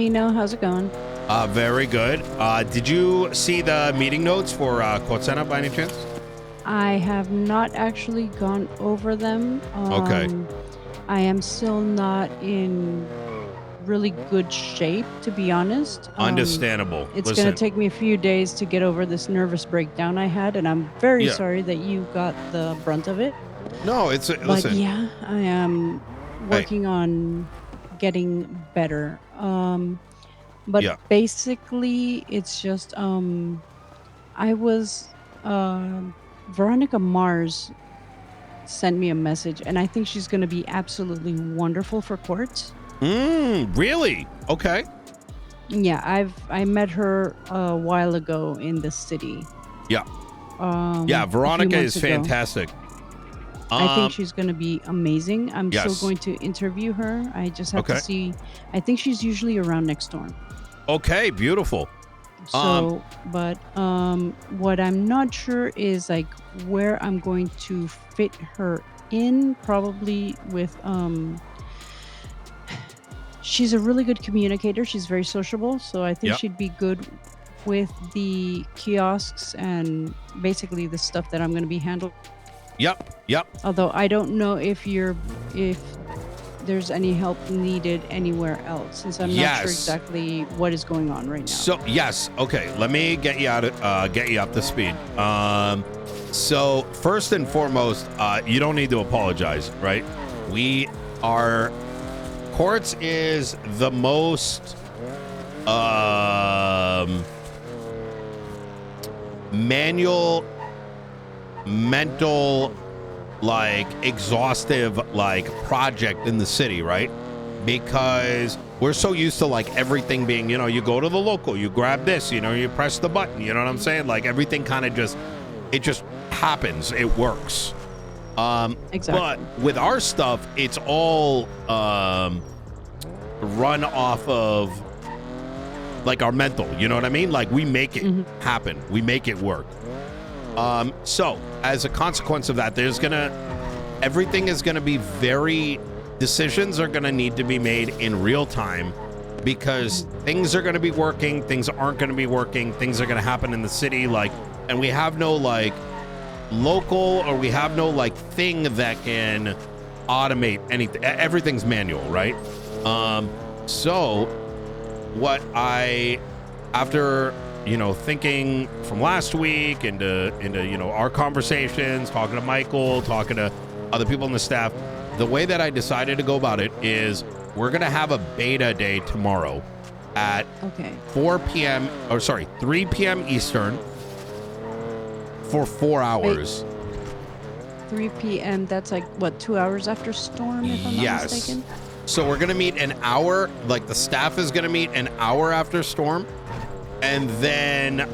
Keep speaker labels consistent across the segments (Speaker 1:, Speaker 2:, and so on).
Speaker 1: Nino, how's it going?
Speaker 2: Very good. Did you see the meeting notes for Quotsena by any chance?
Speaker 1: I have not actually gone over them.
Speaker 2: Okay.
Speaker 1: I am still not in really good shape, to be honest.
Speaker 2: Understandable.
Speaker 1: It's going to take me a few days to get over this nervous breakdown I had, and I'm very sorry that you got the brunt of it.
Speaker 2: No,
Speaker 1: But yeah, I am working on getting better. But basically, it's just I was Veronica Mars sent me a message, and I think she's going to be absolutely wonderful for courts.
Speaker 2: Really? Okay.
Speaker 1: Yeah, I met her a while ago in the city.
Speaker 2: Yeah. Yeah, Veronica is fantastic.
Speaker 1: I think she's going to be amazing. I'm still going to interview her. I just have to see. I think she's usually around next storm.
Speaker 2: Okay, beautiful.
Speaker 1: So, but what I'm not sure is like where I'm going to fit her in. Probably with she's a really good communicator. She's very sociable, so I think she'd be good with the kiosks and basically the stuff that I'm going to be handling.
Speaker 2: Yep.
Speaker 1: Although I don't know if there's any help needed anywhere else, since I'm not sure exactly what is going on right now.
Speaker 2: So okay. Let me get you up to speed. So first and foremost, you don't need to apologize, right? Courts is the most manual, mental, like exhaustive like project in the city, right? Because we're so used to like everything being, you go to the local, you grab this, you press the button, you know what I'm saying? Like everything kind of just happens, it works. Exactly. But with our stuff, it's all run off of like our mental, you know what I mean? Like we make it happen, we make it work. So as a consequence of that, everything is gonna be decisions are gonna need to be made in real time, because things are gonna be working, things aren't gonna be working, things are gonna happen in the city, and we have no local, or we have no thing that can automate anything. Everything's manual, right? So what after thinking from last week into our conversations, talking to Michael, talking to other people in the staff, the way that I decided to go about it is we're going to have a beta day tomorrow at 3 p.m. Eastern for 4 hours.
Speaker 1: 3 p.m. That's like what, 2 hours after storm, if I'm not mistaken?
Speaker 2: So we're going to meet an hour, the staff is going to meet an hour after storm. And then an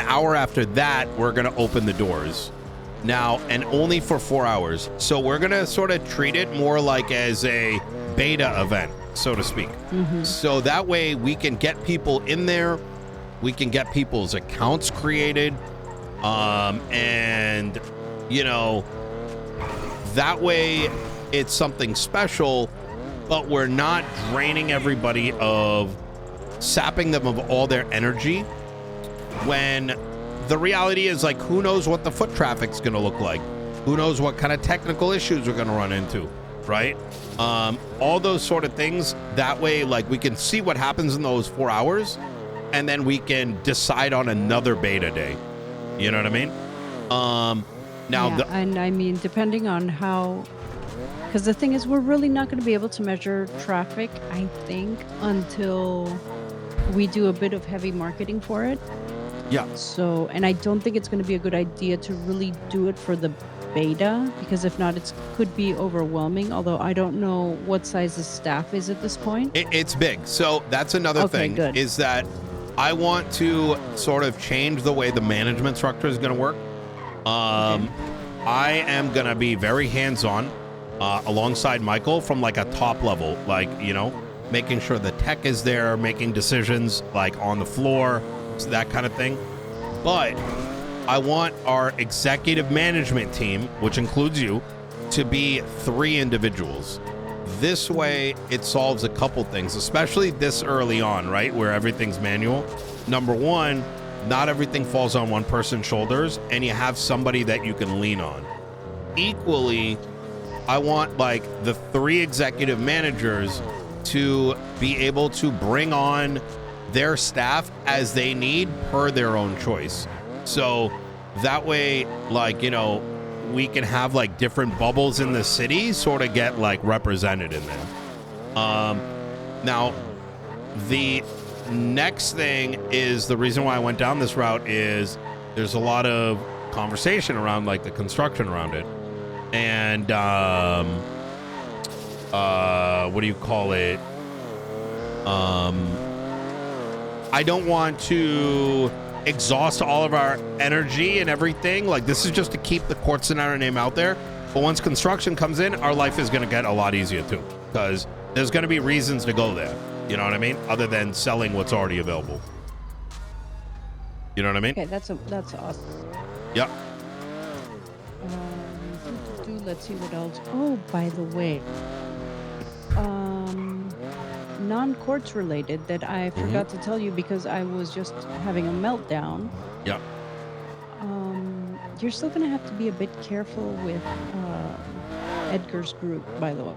Speaker 2: hour after that, we're going to open the doors. Now, and only for 4 hours. So we're going to sort of treat it more like as a beta event, so to speak. So that way we can get people in there. We can get people's accounts created. And, that way it's something special, but we're not draining everybody sapping them of all their energy, when the reality is who knows what the foot traffic's going to look like? Who knows what kind of technical issues we're going to run into, right? All those sort of things. That way, we can see what happens in those 4 hours, and then we can decide on another beta day. You know what I mean?
Speaker 1: And I mean, depending on how, because the thing is, we're really not going to be able to measure traffic, I think, until we do a bit of heavy marketing for it.
Speaker 2: Yeah.
Speaker 1: So, and I don't think it's going to be a good idea to really do it for the beta, because if not, it could be overwhelming. Although I don't know what size the staff is at this point.
Speaker 2: It's big. So that's another thing, is that I want to sort of change the way the management structure is going to work. I am going to be very hands-on alongside Michael from a top level, making sure the tech is there, making decisions on the floor, so that kind of thing. But I want our executive management team, which includes you, to be 3 individuals. this way it solves a couple things, especially this early on, right, where everything's manual. Number one, not everything falls on one person's shoulders, and you have somebody that you can lean on. Equally, I want like the 3 executive managers to be able to bring on their staff as they need per their own choice. So that way, like, you know, we can have like different bubbles in the city sort of get like represented in there. Now, the next thing is the reason why I went down this route is there's a lot of conversation around like the construction around it. And what do you call it? I don't want to exhaust all of our energy and everything. Like, this is just to keep the Court Sonata name out there. But once construction comes in, our life is going to get a lot easier too, because there's going to be reasons to go there. You know what I mean? Other than selling what's already available. You know what I mean?
Speaker 1: Okay, that's awesome.
Speaker 2: Yep.
Speaker 1: Let's see what else. Oh, by the way, non-courts related that I forgot to tell you because I was just having a meltdown.
Speaker 2: Yep.
Speaker 1: You're still gonna have to be a bit careful with Edgar's group, by the way.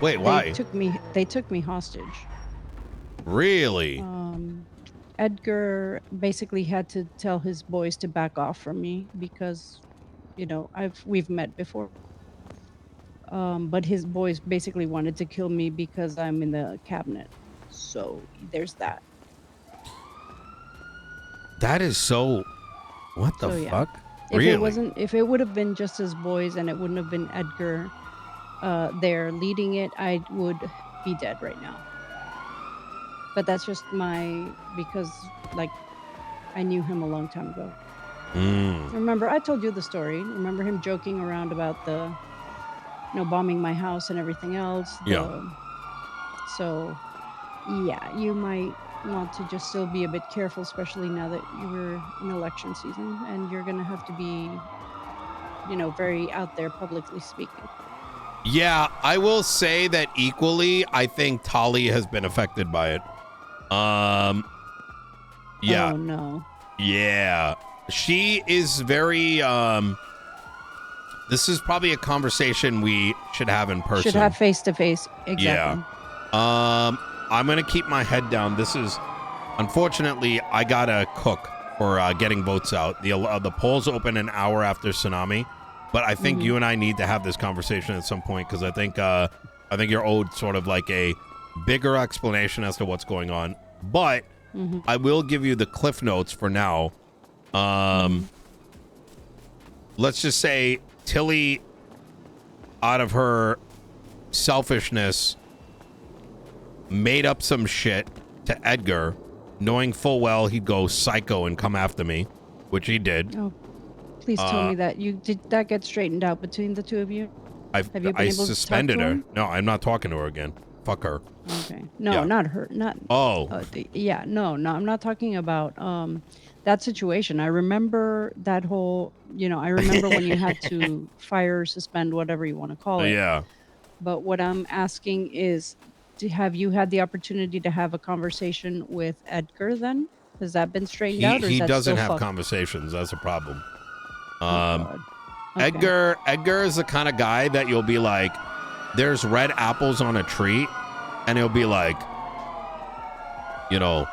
Speaker 2: Wait, why?
Speaker 1: They took me hostage.
Speaker 2: Really?
Speaker 1: Edgar basically had to tell his boys to back off from me because, you know, we've met before. But his boys basically wanted to kill me because I'm in the cabinet. So there's that.
Speaker 2: That is so. What the fuck?
Speaker 1: If
Speaker 2: Really?
Speaker 1: if it would have been just his boys and it wouldn't have been Edgar there leading it, I would be dead right now. But that's just because like I knew him a long time ago. Remember, I told you the story. Remember him joking around about the, you know, bombing my house and everything else.
Speaker 2: Yeah.
Speaker 1: So, yeah, you might want to just still be a bit careful, especially now that you're in election season and you're going to have to be, you know, very out there publicly speaking.
Speaker 2: Yeah, I will say that equally, I think Tali has been affected by it. Yeah.
Speaker 1: Oh, no.
Speaker 2: Yeah. She is very, this is probably a conversation we should have in person.
Speaker 1: Should have face to face. Exactly.
Speaker 2: Yeah. I'm going to keep my head down. This is, unfortunately, I got to cook for getting votes out. The polls open an hour after tsunami, but I think you and I need to have this conversation at some point because I think you're owed sort of like a bigger explanation as to what's going on. But I will give you the cliff notes for now. Let's just say Tilly, out of her selfishness, made up some shit to Edgar, knowing full well he'd go psycho and come after me, which he did.
Speaker 1: Oh, please tell me that did that get straightened out between the two of you?
Speaker 2: I suspended her. No, I'm not talking to her again. Fuck her.
Speaker 1: Okay. No,
Speaker 2: Yeah.
Speaker 1: not her. Not.
Speaker 2: Oh.
Speaker 1: Yeah. No. I'm not talking about that situation. I remember that whole. You know, I remember when you had to fire, suspend, whatever you want to call it.
Speaker 2: Yeah.
Speaker 1: But what I'm asking is, have you had the opportunity to have a conversation with Edgar? Then has that been straightened out? Or
Speaker 2: He
Speaker 1: is that
Speaker 2: doesn't
Speaker 1: still
Speaker 2: have
Speaker 1: fucked?
Speaker 2: conversations. That's a problem.
Speaker 1: God. Okay.
Speaker 2: Edgar is the kind of guy that you'll be like, there's red apples on a tree, and he'll be like, you know,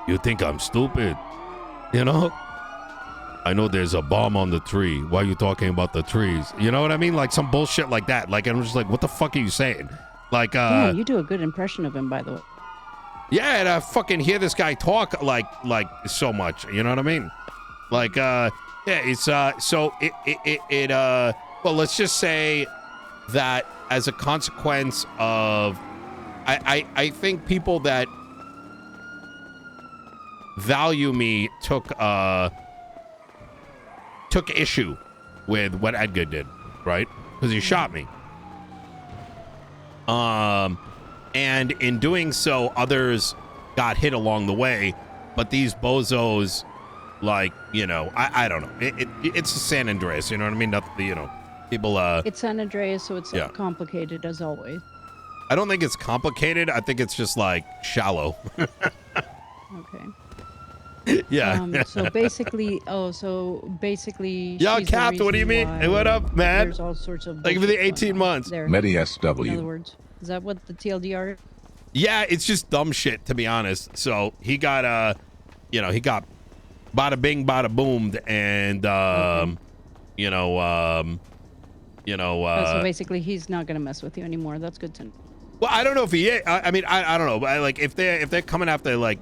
Speaker 2: you think I'm stupid, you know? I know there's a bomb on the tree. Why are you talking about the trees? You know what I mean? Like some bullshit like that. Like, I'm just like, what the fuck are you saying? Like,
Speaker 1: yeah, you do a good impression of him, by the way.
Speaker 2: Yeah, and I fucking hear this guy talk like so much. You know what I mean? Like, yeah, it's so well, let's just say that as a consequence of, I think people that value me took issue with what Edgar did, right? Because he shot me. And in doing so, others got hit along the way. But these bozos, like, you know, I don't know. It's San Andreas, you know what I mean? Nothing, you know. People,
Speaker 1: It's San Andreas, so it's
Speaker 2: yeah.
Speaker 1: complicated as always.
Speaker 2: I don't think it's complicated. I think it's just like shallow.
Speaker 1: Okay.
Speaker 2: Yeah.
Speaker 1: So basically,
Speaker 2: Yo,
Speaker 1: she's the
Speaker 2: Cap, what do you
Speaker 1: reason
Speaker 2: mean? Hey, what
Speaker 1: why
Speaker 2: up, man?
Speaker 1: there's all sorts of
Speaker 2: Thank you for the
Speaker 1: bullshit
Speaker 2: 18
Speaker 1: going on
Speaker 2: months.
Speaker 1: there.
Speaker 3: Medi
Speaker 1: In other words, is that what the TLDR is?
Speaker 2: Yeah, it's just dumb shit, to be honest. So he got, he got bada bing, bada boomed, and,
Speaker 1: Okay. So
Speaker 2: uh,
Speaker 1: basically, he's not gonna mess with you anymore. That's good to know.
Speaker 2: well, I don't know if he is. I mean, I don't know. But like, if they're coming after like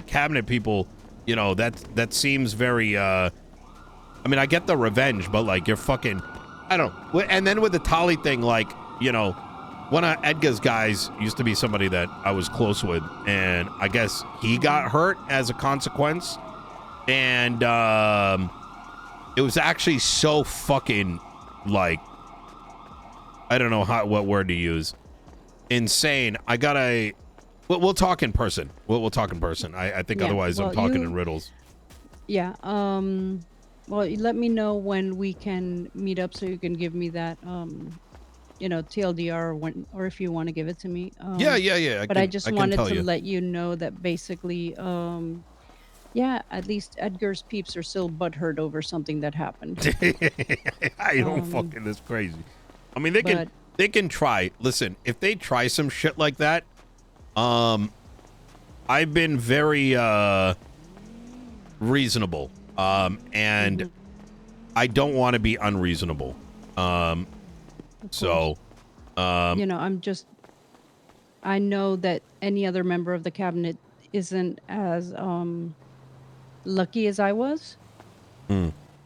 Speaker 2: cabinet people, that seems very. I mean, I get the revenge, but like, you're fucking. I don't. And then with the Tali thing, like, one of Edgar's guys used to be somebody that I was close with, and I guess he got hurt as a consequence, and it was actually so fucking like. I don't know what word to use. Insane. I gotta. We'll talk in person. We'll talk in person. I think otherwise I'm talking in riddles.
Speaker 1: Yeah. Well, you let me know when we can meet up so you can give me that. TLDR or if you want to give it to me.
Speaker 2: Yeah.
Speaker 1: I just wanted to let you know that basically, at least Edgar's peeps are still butthurt over something that happened.
Speaker 2: I don't fucking. That's crazy. I mean, they can try. Listen, if they try some shit like that, I've been very reasonable, and I don't want to be unreasonable. So, I
Speaker 1: know that any other member of the cabinet isn't as lucky as I was.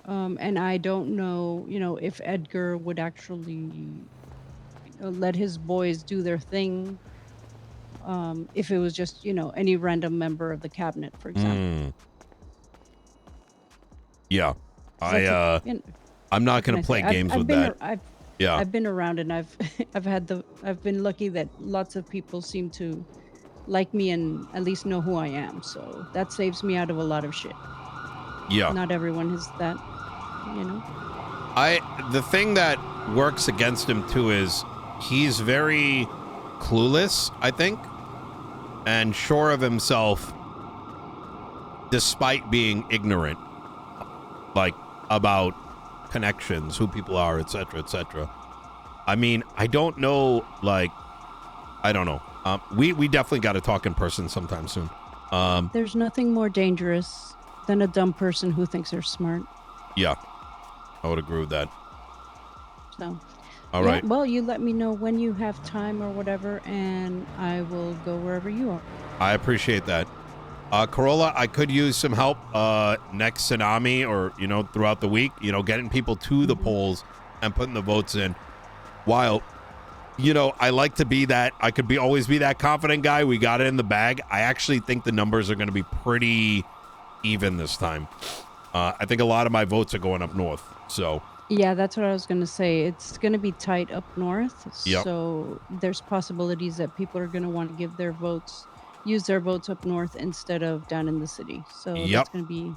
Speaker 1: And I don't know, if Edgar would actually let his boys do their thing. If it was just, any random member of the cabinet, for example.
Speaker 2: Yeah. I'm not going to play games with that.
Speaker 1: I've been around, and I've been lucky that lots of people seem to like me and at least know who I am. So that saves me out of a lot of shit.
Speaker 2: Yeah.
Speaker 1: Not everyone is that,
Speaker 2: The thing that works against him too is he's very clueless, I think, and sure of himself despite being ignorant, like, about connections, who people are, etc., etc. I mean, I don't know, like, I don't know. We definitely got to talk in person sometime soon.
Speaker 1: There's nothing more dangerous than a dumb person who thinks they're smart.
Speaker 2: Yeah, I would agree with that.
Speaker 1: So,
Speaker 2: all right.
Speaker 1: Well, you let me know when you have time or whatever, and I will go wherever you are.
Speaker 2: I appreciate that. Carola, I could use some help next tsunami or, throughout the week, getting people to the polls and putting the votes in. While, I like to be that, I could always be that confident guy. We got it in the bag. I actually think the numbers are going to be pretty even this time. I think a lot of my votes are going up north. So
Speaker 1: yeah, that's what I was going to say. It's going to be tight up north.
Speaker 2: Yep.
Speaker 1: So there's possibilities that people are going to want to use their votes up north instead of down in the city. So that's going to be,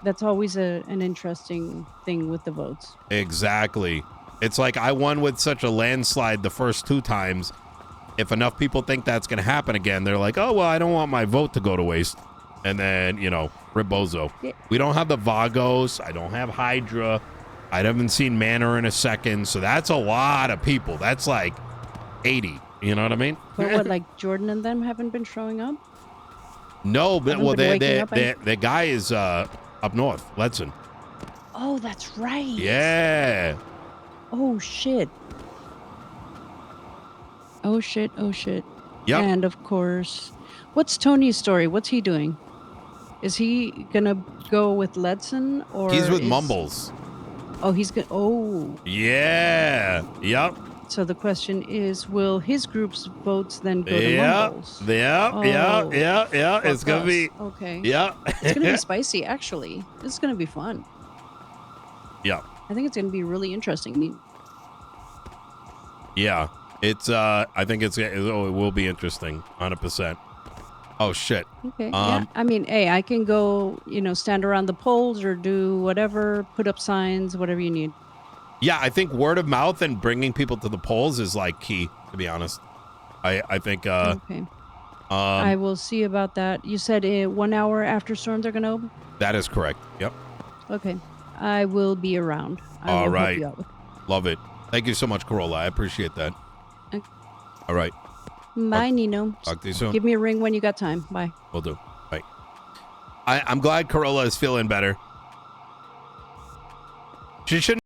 Speaker 1: that's always an interesting thing with the votes.
Speaker 2: Exactly. It's like I won with such a landslide the first 2 times. If enough people think that's going to happen again, they're like, oh, well, I don't want my vote to go to waste. And then, Rebozo. Yeah. We don't have the Vagos. I don't have Hydra. I haven't seen Manor in a second. So that's a lot of people. That's like 80. You know what I mean?
Speaker 1: But what, like Jordan and them haven't been showing up?
Speaker 2: No, but the guy is up north, Letson.
Speaker 1: Oh, that's right.
Speaker 2: Yeah.
Speaker 1: Oh shit. Yep. And of course, what's Tony's story? What's he doing? Is he gonna go with Letson or
Speaker 2: he's with Mumbles?
Speaker 1: Oh, he's good. Oh.
Speaker 2: Yeah. Yep.
Speaker 1: So the question is, will his group's votes then go to Mumbles?
Speaker 2: Yeah. It's going to be...
Speaker 1: Okay.
Speaker 2: Yeah.
Speaker 1: It's going to be spicy, actually. This is going to be fun.
Speaker 2: Yeah.
Speaker 1: I think it's going to be really interesting.
Speaker 2: Yeah. It's, I think it will be interesting. 100%. Oh, shit.
Speaker 1: Okay. Yeah. I mean, hey, I can go, stand around the polls or do whatever, put up signs, whatever you need.
Speaker 2: Yeah, I think word of mouth and bringing people to the polls is like key, to be honest. I think
Speaker 1: okay. I will see about that. You said 1 hour after storm they're gonna open?
Speaker 2: That is correct. Yep.
Speaker 1: Okay. I will be around. I
Speaker 2: All
Speaker 1: will help
Speaker 2: right.
Speaker 1: you out with.
Speaker 2: Love it. Thank you so much, Carola. I appreciate that.
Speaker 1: Okay.
Speaker 2: All right.
Speaker 1: Bye, Nino.
Speaker 2: Talk to you soon.
Speaker 1: Give me a ring when you got time. Bye.
Speaker 2: Will do. Bye. I'm glad Carola is feeling better. She shouldn't